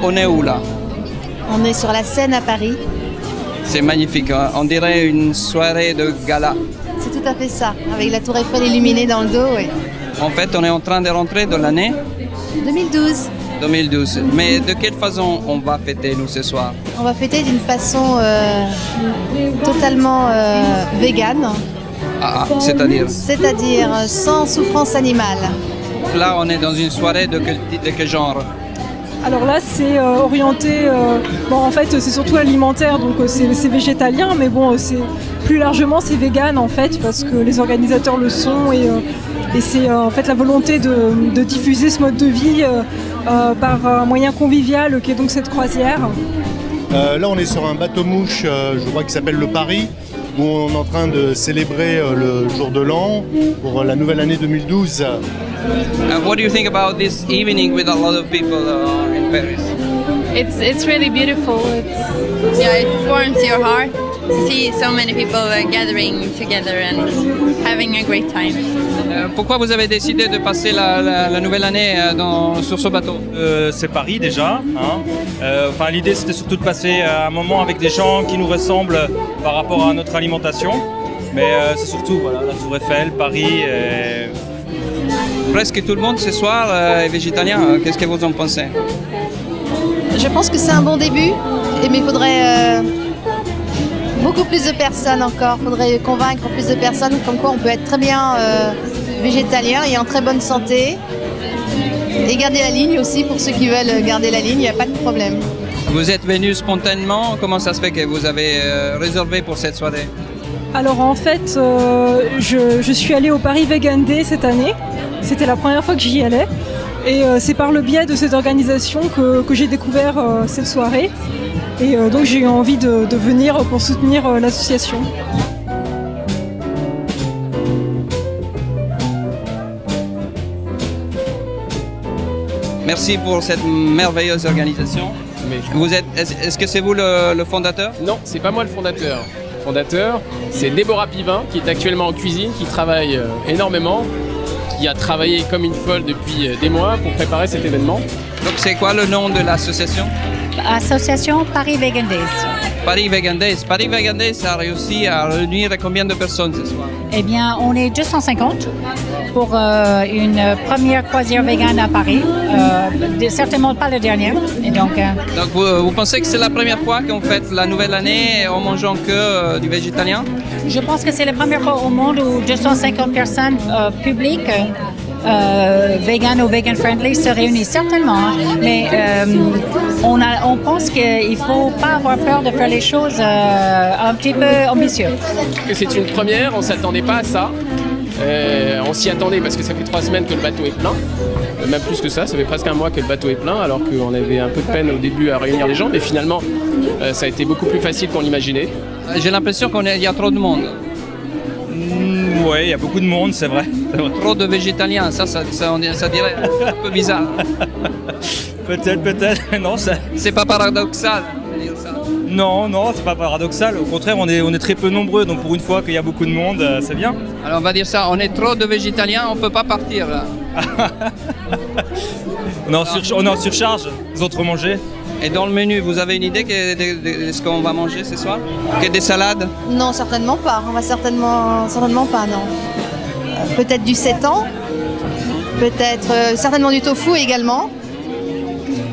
On est où là? On est sur la Seine à Paris. C'est magnifique, hein. On dirait une soirée de gala. C'est tout à fait ça, avec la tour Eiffel illuminée dans le dos. Oui. En fait, on est en train de rentrer dans l'année 2012. 2012. Mais de quelle façon on va fêter, nous, ce soir? On va fêter d'une façon totalement végane, c'est-à-dire sans souffrance animale. Là, on est dans une soirée de quel genre? Alors là, c'est orienté, en fait, c'est surtout alimentaire, donc c'est végétalien, mais bon, plus largement, c'est vegan en fait, parce que les organisateurs le sont et c'est en fait la volonté de diffuser ce mode de vie par un moyen convivial qui est donc cette croisière. Là, on est sur un bateau-mouche, je crois qu'il s'appelle le Paris, où on est en train de célébrer le jour de l'an pour la nouvelle année 2012. What do you think about this evening with a lot of people in Paris? It's really beautiful. It warms your heart to see so many people gathering together and having a great time. Pourquoi vous avez décidé de passer la nouvelle année sur ce bateau? C'est Paris déjà. L'idée c'était surtout de passer un moment avec des gens qui nous ressemblent par rapport à notre alimentation. Mais c'est surtout la Tour Eiffel, Paris. Presque tout le monde ce soir est végétalien. Qu'est-ce que vous en pensez? Je pense que c'est un bon début, mais il faudrait beaucoup plus de personnes encore. Il faudrait convaincre plus de personnes comme quoi on peut être très bien végétalien et en très bonne santé. Et garder la ligne aussi, pour ceux qui veulent garder la ligne, il n'y a pas de problème. Vous êtes venu spontanément, comment ça se fait que vous avez réservé pour cette soirée? Alors en fait, je suis allée au Paris Vegan Day cette année. C'était la première fois que j'y allais. Et c'est par le biais de cette organisation que j'ai découvert cette soirée. Et donc j'ai eu envie de venir pour soutenir l'association. Merci pour cette merveilleuse organisation. Est-ce que c'est vous le fondateur? Non, c'est pas moi le fondateur. Le fondateur, c'est Déborah Pivin, qui est actuellement en cuisine, qui travaille énormément, qui a travaillé comme une folle depuis des mois pour préparer cet événement. Donc c'est quoi le nom de l'association? Association Paris Vegan Days. Paris Vegan Days. Paris Vegan Days a réussi à réunir combien de personnes ce soir? Eh bien, on est 250 pour une première croisière vegan à Paris. Certainement pas la dernière. Et donc vous pensez que c'est la première fois qu'on fête la nouvelle année en mangeant que du végétalien? Je pense que c'est la première fois au monde où 250 personnes publiques vegan ou vegan friendly se réunissent certainement, mais on pense qu'il ne faut pas avoir peur de faire les choses un petit peu ambitieuses. C'est une première, on ne s'attendait pas à ça. On s'y attendait parce que ça fait 3 semaines que le bateau est plein, même plus que ça fait presque un mois que le bateau est plein, alors qu'on avait un peu de peine au début à réunir les gens, mais finalement ça a été beaucoup plus facile qu'on l'imaginait. J'ai l'impression qu'il y a trop de monde. Oui, il y a beaucoup de monde, c'est vrai. Trop de végétaliens, ça dirait un peu bizarre. Peut-être, non, ça... C'est pas paradoxal de dire ça. Non, c'est pas paradoxal. Au contraire, on est très peu nombreux, donc pour une fois qu'il y a beaucoup de monde, c'est bien. Alors on va dire ça, on est trop de végétaliens, on peut pas partir là. On est en surcharge, les autres manger. Et dans le menu, vous avez une idée de ce qu'on va manger ce soir? Que des salades? Non, certainement pas. On va certainement pas, non. Peut-être du sétan, peut-être certainement du tofu également.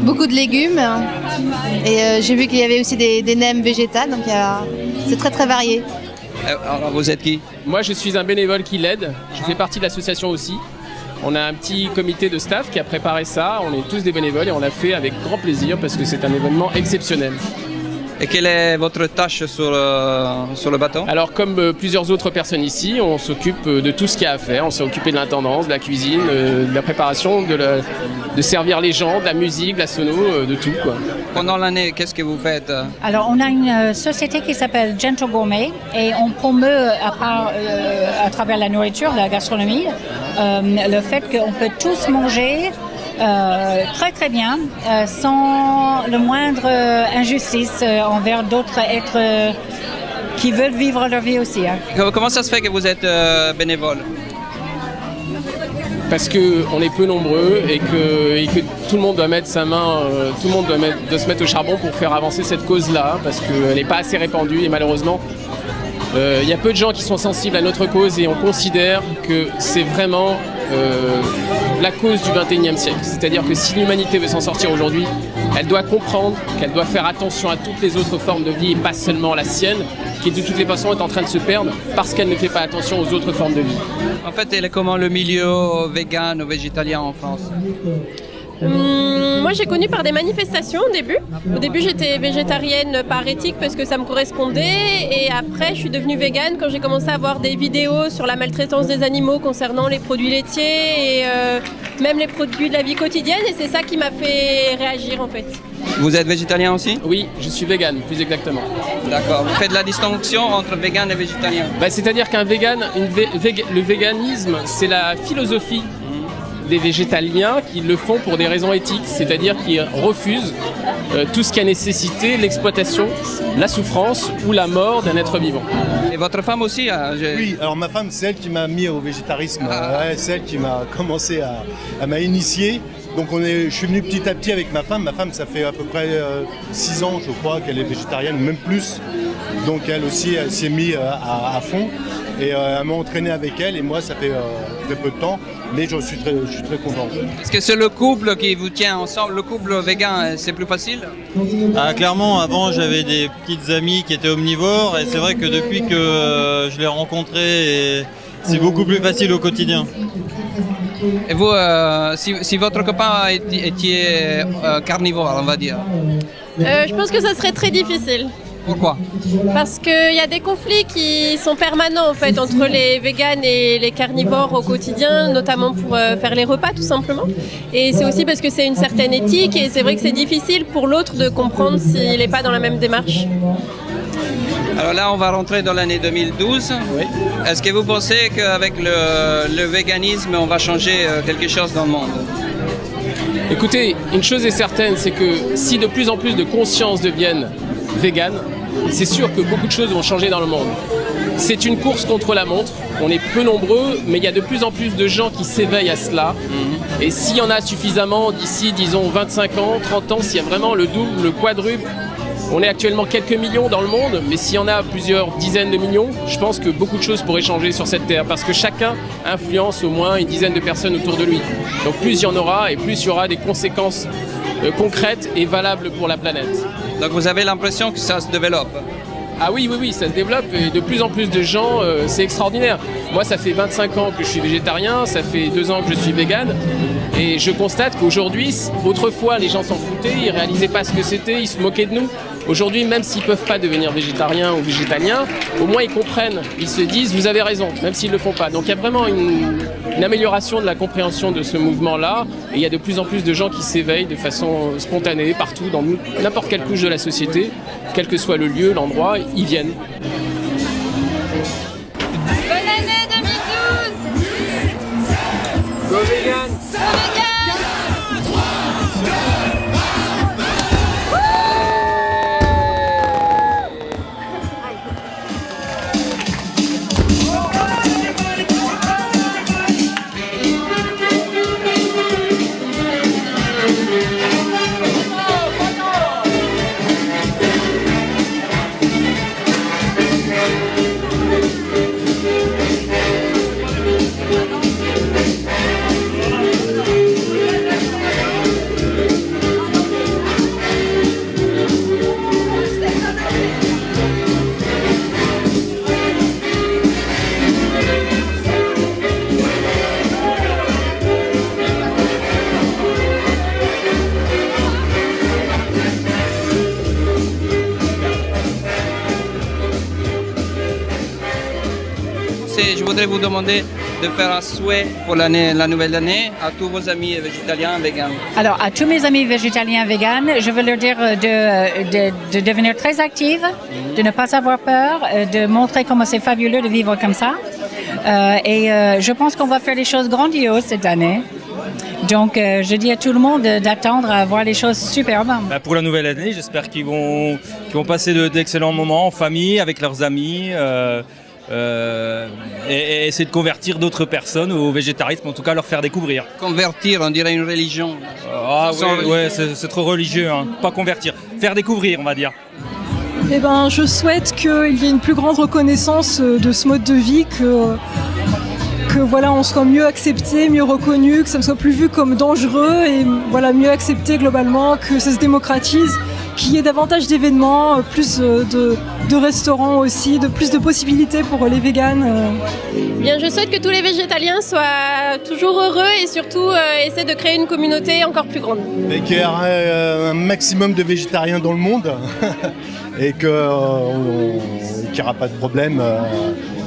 Beaucoup de légumes. Et j'ai vu qu'il y avait aussi des nems végétales, donc c'est très très varié. Alors vous êtes qui? Moi je suis un bénévole qui l'aide, je fais partie de l'association aussi. On a un petit comité de staff qui a préparé ça, on est tous des bénévoles et on l'a fait avec grand plaisir parce que c'est un événement exceptionnel. Et quelle est votre tâche sur le bateau? Alors comme plusieurs autres personnes ici, on s'occupe de tout ce qu'il y a à faire. On s'est occupé de l'intendance, de la cuisine, de la préparation, de servir les gens, de la musique, de la sono, de tout, quoi. Pendant l'année, qu'est-ce que vous faites? Alors, on a une société qui s'appelle Gentle Gourmet et on promeut, à travers la nourriture, la gastronomie, le fait qu'on peut tous manger très très bien, sans le moindre injustice envers d'autres êtres qui veulent vivre leur vie aussi. Hein. Comment ça se fait que vous êtes bénévole? parce qu'on est peu nombreux et que tout le monde doit mettre sa main, tout le monde doit se mettre au charbon pour faire avancer cette cause-là, parce qu'elle n'est pas assez répandue et malheureusement, il y a peu de gens qui sont sensibles à notre cause et on considère que c'est vraiment la cause du XXIe siècle. C'est-à-dire que si l'humanité veut s'en sortir aujourd'hui, elle doit comprendre qu'elle doit faire attention à toutes les autres formes de vie et pas seulement la sienne, qui de toutes les façons est en train de se perdre parce qu'elle ne fait pas attention aux autres formes de vie. En fait, il est comment le milieu vegan ou végétalien en France? Moi, j'ai connu par des manifestations au début. Au début, j'étais végétarienne par éthique parce que ça me correspondait. Et après, je suis devenue végane quand j'ai commencé à voir des vidéos sur la maltraitance des animaux concernant les produits laitiers et même les produits de la vie quotidienne. Et c'est ça qui m'a fait réagir en fait. Vous êtes végétalien aussi? Oui, je suis végane, plus exactement. D'accord. Vous faites la distinction entre vegan et végétalien? C'est-à-dire qu'un vegan, le véganisme, c'est la philosophie des végétaliens qui le font pour des raisons éthiques, c'est-à-dire qu'ils refusent tout ce qui a nécessité l'exploitation, la souffrance ou la mort d'un être vivant. Et votre femme aussi Oui, alors ma femme, c'est elle qui m'a mis au végétarisme. Ouais, c'est elle qui m'a commencé à m'initier. Donc je suis venu petit à petit avec ma femme. Ma femme, ça fait à peu près 6 ans, je crois, qu'elle est végétarienne, ou même plus. Donc elle aussi, elle s'est mise à fond. Et elle m'a entraîné avec elle. Et moi, ça fait très peu de temps. Mais je suis très content. Est-ce que c'est le couple qui vous tient ensemble? Le couple vegan, c'est plus facile? Clairement, avant, j'avais des petites amies qui étaient omnivores. Et c'est vrai que depuis que je l'ai rencontré, c'est beaucoup plus facile au quotidien. Et vous, si votre copain était carnivore, on va dire? Je pense que ça serait très difficile. Pourquoi? Parce qu'il y a des conflits qui sont permanents en fait entre les véganes et les carnivores au quotidien, notamment pour faire les repas tout simplement. Et c'est aussi parce que c'est une certaine éthique et c'est vrai que c'est difficile pour l'autre de comprendre s'il n'est pas dans la même démarche. Alors là, on va rentrer dans l'année 2012. Oui. Est-ce que vous pensez qu'avec le véganisme, on va changer quelque chose dans le monde? Écoutez, une chose est certaine, c'est que si de plus en plus de consciences deviennent véganes, c'est sûr que beaucoup de choses vont changer dans le monde. C'est une course contre la montre, on est peu nombreux, mais il y a de plus en plus de gens qui s'éveillent à cela. Et s'il y en a suffisamment d'ici, disons, 25 ans, 30 ans, s'il y a vraiment le double, le quadruple, on est actuellement quelques millions dans le monde, mais s'il y en a plusieurs dizaines de millions, je pense que beaucoup de choses pourraient changer sur cette terre, parce que chacun influence au moins une dizaine de personnes autour de lui. Donc plus il y en aura, et plus il y aura des conséquences concrètes et valables pour la planète. Donc vous avez l'impression que ça se développe? Ah oui, ça se développe et de plus en plus de gens, c'est extraordinaire. Moi, ça fait 25 ans que je suis végétarien, ça fait 2 ans que je suis végane et je constate qu'aujourd'hui, autrefois, les gens s'en foutaient, ils réalisaient pas ce que c'était, ils se moquaient de nous. Aujourd'hui, même s'ils peuvent pas devenir végétariens ou végétaliens, au moins ils comprennent, ils se disent « vous avez raison », même s'ils le font pas. Donc il y a vraiment une amélioration de la compréhension de ce mouvement-là et il y a de plus en plus de gens qui s'éveillent de façon spontanée partout, dans n'importe quelle couche de la société, quel que soit le lieu, l'endroit, ils viennent. Bonne année 2012! Go vegan! Go vegan! Je voudrais vous demander de faire un souhait pour la nouvelle année à tous vos amis végétaliens, végans. Alors, à tous mes amis végétaliens véganes, je veux leur dire de devenir très actifs, de ne pas avoir peur, de montrer comment c'est fabuleux de vivre comme ça. Je pense qu'on va faire des choses grandioses cette année. Donc, je dis à tout le monde d'attendre à voir les choses superbes. Pour la nouvelle année, j'espère qu'ils vont passer d'excellents moments en famille, avec leurs amis. et essayer de convertir d'autres personnes au végétarisme, en tout cas leur faire découvrir. Convertir, on dirait une religion. Ah ouais, c'est trop religieux, hein. Pas convertir, faire découvrir, on va dire. Eh ben, je souhaite qu'il y ait une plus grande reconnaissance de ce mode de vie, que voilà, on soit mieux accepté, mieux reconnu, que ça ne soit plus vu comme dangereux et voilà, mieux accepté globalement, que ça se démocratise, qu'il y ait davantage d'événements, plus de restaurants aussi, plus de possibilités pour les véganes. Bien, je souhaite que tous les végétaliens soient toujours heureux et surtout essaient de créer une communauté encore plus grande. Et qu'il y ait un maximum de végétariens dans le monde et qu'il n'y aura pas de problème.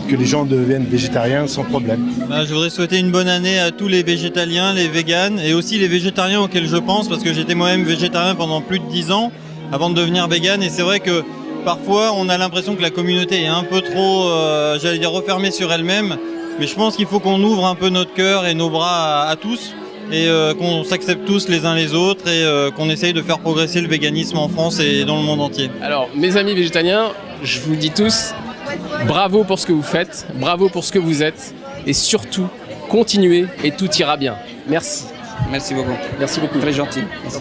Que les gens deviennent végétariens sans problème. Je voudrais souhaiter une bonne année à tous les végétaliens, les véganes et aussi les végétariens auxquels je pense parce que j'étais moi-même végétarien pendant plus de 10 ans avant de devenir végane et c'est vrai que parfois on a l'impression que la communauté est un peu trop, j'allais dire, refermée sur elle-même, mais je pense qu'il faut qu'on ouvre un peu notre cœur et nos bras à tous et qu'on s'accepte tous les uns les autres et qu'on essaye de faire progresser le véganisme en France et dans le monde entier. Alors mes amis végétaliens, je vous dis tous, bravo pour ce que vous faites, bravo pour ce que vous êtes et surtout, continuez et tout ira bien. Merci. Merci beaucoup. Merci beaucoup. Très gentil. Merci.